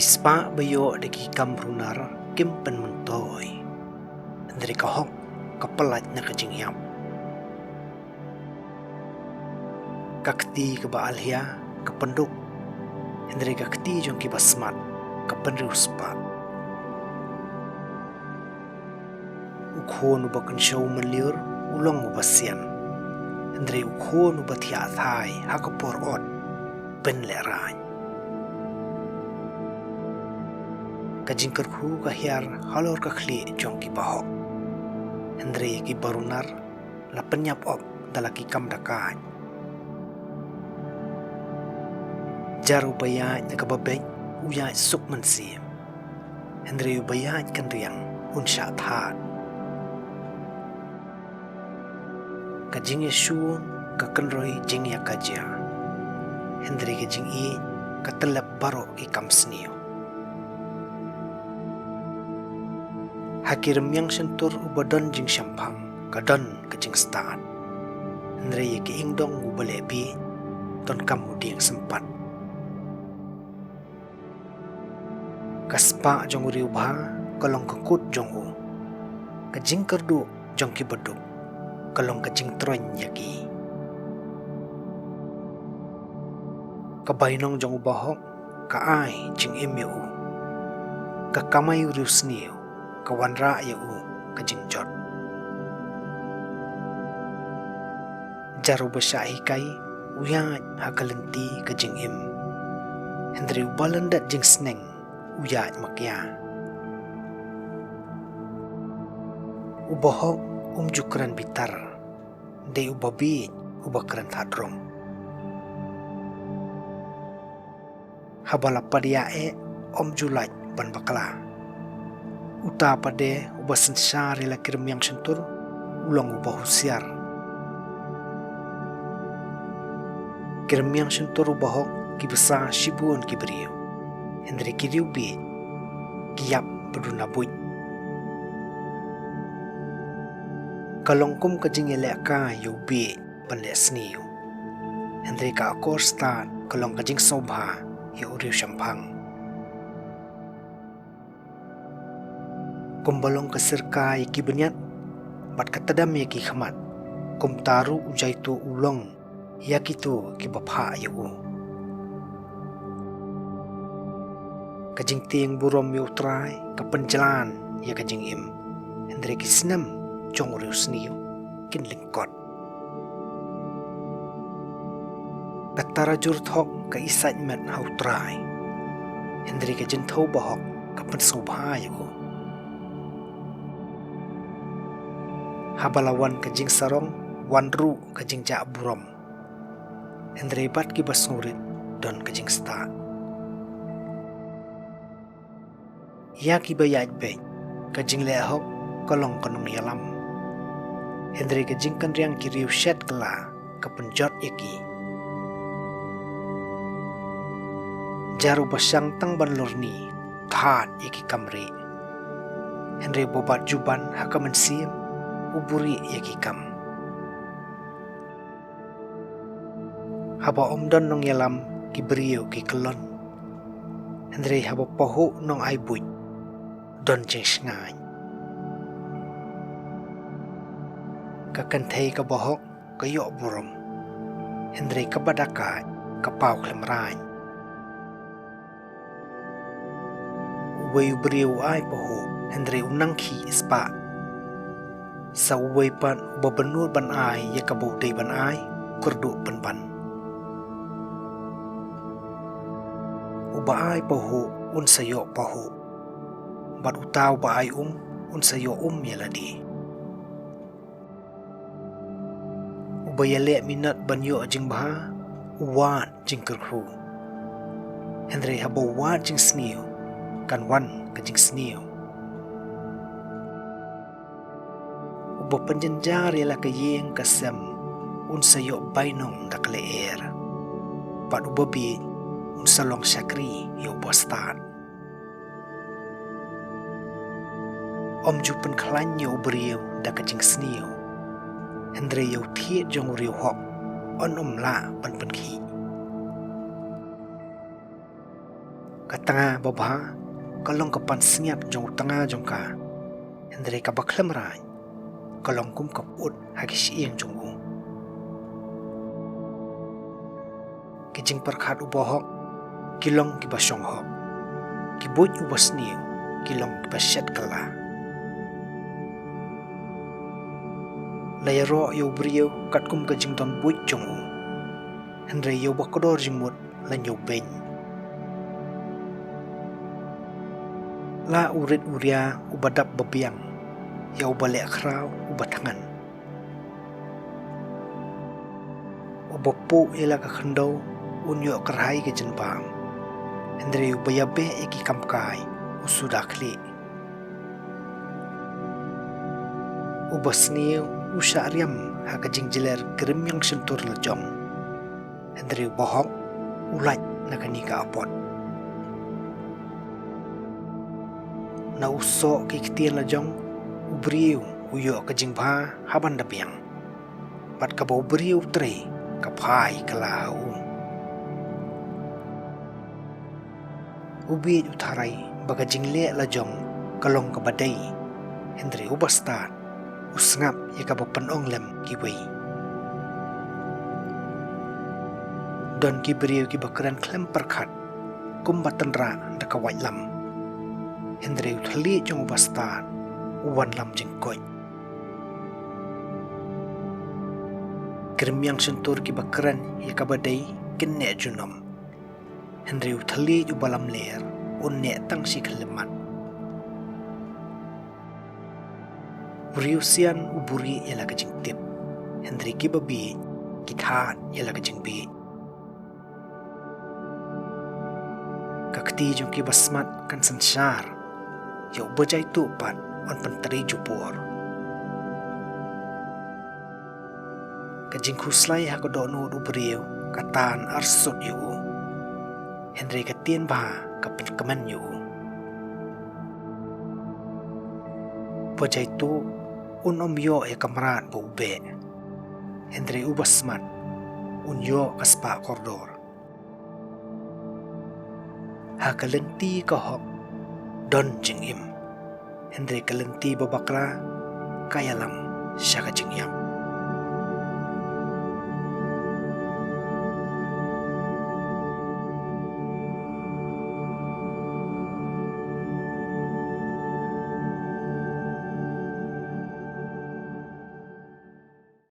Kispa bayo deki kamrunar kimpen mentoy. Dari kahok kepelat na kajingyam. Kakti kebaalhya kependuk. Dari kakti jong kibasmat kepenruspa. Ukhon ubakan show meliur ulong ubasian. Dari ukhon ubatia thai hakapor ot penlerai. Kajingkerku kahyar halor kakli jong kibahok. Hendri ki barunar la penyap op dalaki kam dakai. Jaru bayaj na kababek uyaj suk mensim. Hendri bayaj kan riang unsya that. Kajing yesun kakenroi jing yakaja. Hendri kajing i katelap barok ki kam sniu. Hakirim yang sentur ubadon jing syampang kadon ke jing staan. Hendri ki ingdong ubalebi ton kamu diang sempat. Kaspa jong uri ubha kalong kekut jong u. Kajing kerdu jong ki beduk kalong kajing tron yaki. Kabainong jong ubahok kaai jing imyu. Kakamay uri usniu kawan ra ya u kajing jot. Jaru besyahikai uyaj hakalenti kajing im. Hendri ubalandat jingsneng uyaj makya. Ubahok jukran bitar. De ubabi ubakran thadrong. Habala padiae julaj ban bakla. Uta pade ubasan syari la kirim yang sentur ulang ubah husiar. Kirim yang sentur ubahok kibesa shibun ki briew. Hendri kiriu bi kiyap beduna buj. Kalongkum kajing eleka yu bi pandek sniu. Hendri ka akor start kalong kajing sobha yu uriu syampang. Kumbalong kesirka yaki benyat, bat katadam yaki khamat. Kum taru ujai tu ulong, yaki tu ki bapha yu. Kajing tiang burom yu trai, kapenjalan ya kajing im. Hendri ki senam, jong uriu sniu, kin lingkot. Katara jurthok ka isaj met hau trai. Hendri ka jentau bahok, kapen subha yu. Habalawan kajing sarong, wanru kajing jak burom. Hendri bat ki basnurit don kajing sta. Ya ki bayaj bej, kajing lehok kolong konong yalam. Hendri kajing kanriang kiriu shet kela kepenjot yaki. Jaru basyang tang ban lorni, that yaki kamri. Hendri bobat juban hakaman sim, uburi yaki kam. Haba omdon nong yalam ki briew ki kelon. Hendri haba pohu nong aibuj don jingsneng. Kakanthei ka bohok kayok burom. Hendri kabadaka kapau klemrai. Uway briew ai pohu hendri unangki ispa. Sa uway pan ubabenur ban ai ya kabau day ban ai kurdu ban. Uba ai pahu unsayo pahu. Bat utaw ba ai unsayo yaladi. Uba yale minat ban yo jing baha uwat jing kerhu. Hendri haba uwat jing sniu kan wan ka jing sniu. Uba penjenjar yala kayeng kasem unsayo bainong dakle air. Pat uba bi unsalong syakri yo bostat. Jupen klan yo briew da ka jing sniu. Hendri yo thiet jong riu hok on la pan khi. Katanga babha kalong kapan sengiat jong tanga jong ka. Hendri ka baklem rai. Kalong kum kap ut hagi sieng jong u. Kijing perkhat ubohok kilong kibasyong hok. Kibuj ubas niu kilong kibasyat kala. Layaro yo briew kat kum ka jing don buj jong u. Hendri yo bakodor jimut lan yo beny. La urit uria ubadap babiang, ya ubalek kraw ubatangan. Ubapu ila ka khandau unyo kerhai ke jenbang. Hendri ubayabe eki kamkai usudakli. Ubasniu usyariam ha ka jingjiler kerim yang sentur lejong. Hendri ubohok ulat nakanika apot. Na usok ke Ktien lajong briew uyo ke jingba haban dapiang. Pat ka bau briew tre ka phai kala u. Ubi utarai baga jingle lajong kalong ka badai. Hendri ubasta usngap ya ka bapanong lem kiwei. Don ki briew ki bakaran klem perkhat kumbatan ra da ka wai lam. Hendri uthali jong ubasta uwan lam jingkoi. Kerim yang sentur ki bakaran ya ka badai kenne junom. Hendri uthali ubalam ler unne tang si kelemat. Uriusian uburi ya la ka jingtip. Hendri ki babi kithat ya la ka jingbi. Kakti jong ki basmat kan sansar. Ya ubajai tu pat on penteri jupur. Kajing kuslai ha kodonu ubriu katan arsut yu. Hendri Ktien bah kapen kemen yu. Ubajai tu un yo ya kamrat bu ube. Hendri ubasmat un yo kaspa kordor. Ha kalenti kahok don jingim. Hendri kalenti babakra kayalam syaka jingyam.